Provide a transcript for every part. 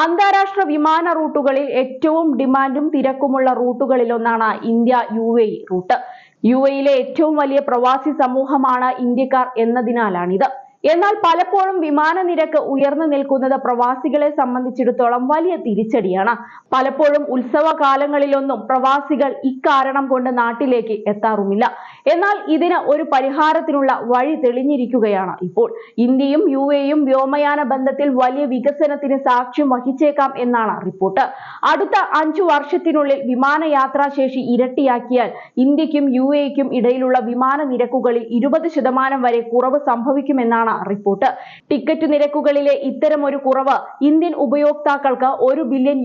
അന്താരാഷ്ട്ര വിമാന റൂട്ടുകളിൽ ഏറ്റവും ഡിമാൻഡും തിരക്കുമുള്ള റൂട്ടുകളിലൊന്നാണ് ഇന്ത്യ-UAE റൂട്ട്. UAEയിലെ ഏറ്റവും വലിയ പ്രവാസി സമൂഹമാണ് ഇന്ത്യക്കാർ എന്നതിനാലാണിത്. എന്നാൽ പലപ്പോഴും വിമാന നിരക്ക് ഉയർന്നു നിൽക്കുന്നത് പ്രവാസികളെ സംബന്ധിച്ചിടത്തോളം വലിയ തിരിച്ചടിയാണ്. പലപ്പോഴും ഉത്സവകാലങ്ങളിലൊന്നും പ്രവാസികൾ ഇക്കാരണം കൊണ്ട് നാട്ടിലേക്ക് എത്താറുമില്ല. എന്നാൽ ഇതിന് ഒരു പരിഹാരത്തിനുള്ള വഴി തെളിഞ്ഞിരിക്കുകയാണ് ഇപ്പോൾ. ഇന്ത്യയും UAEയും വ്യോമയാന ബന്ധത്തിൽ വലിയ വികസനത്തിന് സാക്ഷ്യം വഹിച്ചേക്കാം എന്നാണ് റിപ്പോർട്ട്. അടുത്ത 5 വർഷത്തിനുള്ളിൽ വിമാനയാത്രാശേഷി ഇരട്ടിയാക്കിയാൽ ഇന്ത്യക്കും UAEക്കും ഇടയിലുള്ള വിമാന നിരക്കുകളിൽ 20% വരെ കുറവ് സംഭവിക്കുമെന്നാണ് റിപ്പോർട്ട്. ടിക്കറ്റ് നിരക്കുകളിലെ ഇത്തരമൊരു കുറവ് ഇന്ത്യൻ ഉപയോക്താക്കൾക്ക് $1 ബില്യൺ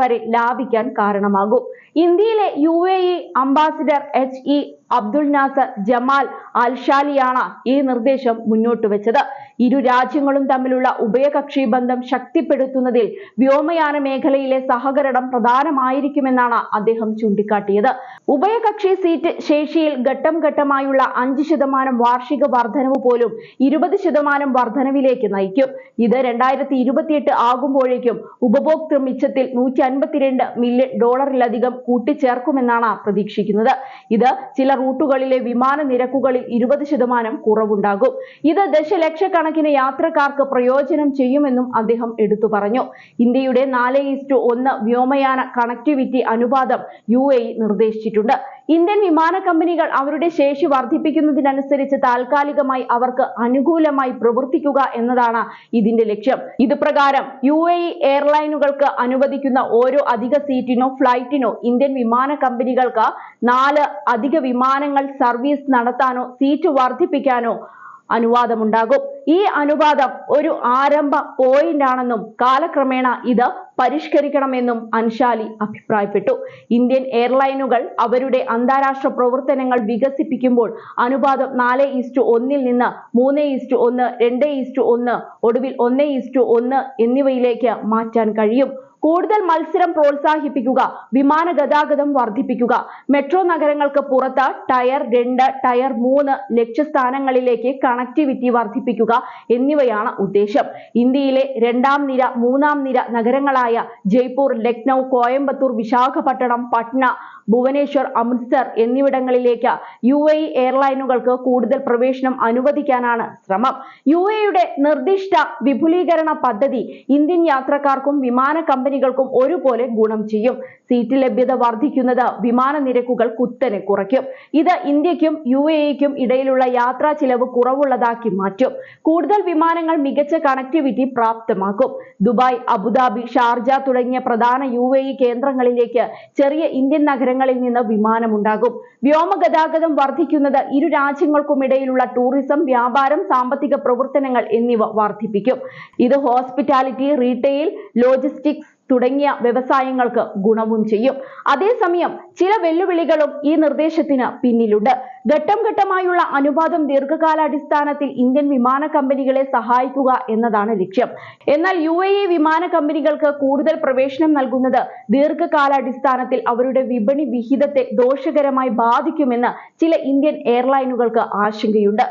വരെ ലാഭിക്കാൻ കാരണമാകും. ഇന്ത്യയിലെ UAE ambassador HE Abdul Nasser Jamal അൽഷാലിയാണ് ഈ നിർദ്ദേശം മുന്നോട്ട് വെച്ചത്. ഇരു രാജ്യങ്ങളും തമ്മിലുള്ള ഉഭയകക്ഷി ബന്ധം ശക്തിപ്പെടുത്തുന്നതിൽ വ്യോമയാന മേഖലയിലെ സഹകരണം പ്രധാനമായിരിക്കുമെന്നാണ് അദ്ദേഹം ചൂണ്ടിക്കാട്ടിയത്. ഉഭയകക്ഷി സീറ്റ് ശേഷിയിൽ ഘട്ടം ഘട്ടമായുള്ള 5% വാർഷിക വർധനവ് പോലും 20% വർധനവിലേക്ക് നയിക്കും. ഇത് 2028 ആകുമ്പോഴേക്കും ഉപഭോക്തൃ മിച്ചത്തിൽ $152 മില്യൺ കൂട്ടിച്ചേർക്കുമെന്നാണ് പ്രതീക്ഷിക്കുന്നത്. ഇത് ചില റൂട്ടുകളിലെ വിമാന നിരക്കുകളിൽ 20% കുറവുണ്ടാകും. ഇത് ദശലക്ഷക്കണക്കിന് യാത്രക്കാർക്ക് പ്രയോജനം ചെയ്യുമെന്നും അദ്ദേഹം എടുത്തു പറഞ്ഞു. ഇന്ത്യയുടെ 4:1 വ്യോമയാന കണക്ടിവിറ്റി അനുപാതം UAE നിർദ്ദേശിച്ചിട്ടുണ്ട്. ഇന്ത്യൻ വിമാന കമ്പനികൾ അവരുടെ ശേഷി വർദ്ധിപ്പിക്കുന്നതിനനുസരിച്ച് താൽക്കാലികമായി അവർക്ക് അനുകൂലമായി പ്രവർത്തിക്കുക എന്നതാണ് ഇതിന്റെ ലക്ഷ്യം. ഇത് പ്രകാരം UAE എയർലൈനുകൾക്ക് അനുവദിക്കുന്ന ഓരോ അധിക സീറ്റിനോ ഫ്ലൈറ്റിനോ ഇന്ത്യൻ വിമാന കമ്പനികൾക്ക് 4 അധിക വിമാനങ്ങൾ സർവീസ് നടത്താനോ സീറ്റ് വർദ്ധിപ്പിക്കാനോ അനുവാദമുണ്ടാകും. ഈ അനുപാതം ഒരു ആരംഭ പോയിന്റാണെന്നും കാലക്രമേണ ഇത് പരിഷ്കരിക്കണമെന്നും അൻഷാലി അഭിപ്രായപ്പെട്ടു. ഇന്ത്യൻ എയർലൈനുകൾ അവരുടെ അന്താരാഷ്ട്ര പ്രവർത്തനങ്ങൾ വികസിപ്പിക്കുമ്പോൾ അനുപാതം 4:1 നിന്ന് 3:1, 2:1, ഒടുവിൽ 1:1 എന്നിവയിലേക്ക് മാറ്റാൻ കഴിയും. കൂടുതൽ മത്സരം പ്രോത്സാഹിപ്പിക്കുക, വിമാന ഗതാഗതം വർദ്ധിപ്പിക്കുക, മെട്രോ നഗരങ്ങൾക്ക് പുറത്ത് ടയർ 2, ടയർ 3 ലക്ഷ്യസ്ഥാനങ്ങളിലേക്ക് കണക്ടിവിറ്റി വർദ്ധിപ്പിക്കുക എന്നിവയാണ് ഉദ്ദേശം. ഇന്ത്യയിലെ 2ാം നിര, 3ാം നിര നഗരങ്ങളായ ജയ്പൂർ, ലക്നൗ, കോയമ്പത്തൂർ, വിശാഖപട്ടണം, പട്ന, ഭുവനേശ്വർ, അമൃത്സർ എന്നിവിടങ്ങളിലേക്ക് UAE എയർലൈനുകൾക്ക് കൂടുതൽ പ്രവേശനം അനുവദിക്കാനാണ് ശ്രമം. UAEയുടെ നിർദ്ദിഷ്ട വിപുലീകരണ പദ്ധതി ഇന്ത്യൻ യാത്രക്കാർക്കും വിമാന കമ്പനികൾക്കും ഒരുപോലെ ഗുണം ചെയ്യും. സീറ്റ് ലഭ്യത വർദ്ധിക്കുന്നത് വിമാന നിരക്കുകൾ കുത്തനെ കുറയ്ക്കും. ഇത് ഇന്ത്യക്കും UAEക്കും ഇടയിലുള്ള യാത്രാ ചിലവ് കുറവുള്ളതാക്കി മാറ്റും. കൂടുതൽ വിമാനങ്ങൾ മികച്ച കണക്ടിവിറ്റി പ്രാപ്തമാക്കും. ദുബായ്, അബുദാബി, ഷാർജ തുടങ്ങിയ പ്രധാന UAE കേന്ദ്രങ്ങളിലേക്ക് ചെറിയ ഇന്ത്യൻ നഗരങ്ങളിൽ നിന്ന് വിമാനമുണ്ടാകും. വ്യോമഗതാഗതം വർദ്ധിക്കുന്നത് ഇരു രാജ്യങ്ങൾക്കുമിടയിലുള്ള ടൂറിസം, വ്യാപാരം, സാമ്പത്തിക പ്രവർത്തനങ്ങൾ എന്നിവ വർദ്ധിപ്പിക്കും. ഇത് ഹോസ്പിറ്റാലിറ്റി, റീറ്റെയിൽ, ലോജിസ്റ്റിക്സ് തുടങ്ങിയ വ്യവസായങ്ങൾക്ക് ഗുണവും ചെയ്യും. അതേസമയം ചില വെല്ലുവിളികളും ഈ നിർദ്ദേശത്തിന് പിന്നിലുണ്ട്. ഘട്ടം ഘട്ടമായുള്ള അനുപാതം ദീർഘകാലാടിസ്ഥാനത്തിൽ ഇന്ത്യൻ വിമാന കമ്പനികളെ സഹായിക്കുക എന്നതാണ് ലക്ഷ്യം. എന്നാൽ UAE വിമാന കമ്പനികൾക്ക് കൂടുതൽ പ്രവേശനം നൽകുന്നത് ദീർഘകാലാടിസ്ഥാനത്തിൽ അവരുടെ വിപണി വിഹിതത്തെ ദോഷകരമായി ബാധിക്കുമെന്ന് ചില ഇന്ത്യൻ എയർലൈനുകൾക്ക് ആശങ്കയുണ്ട്.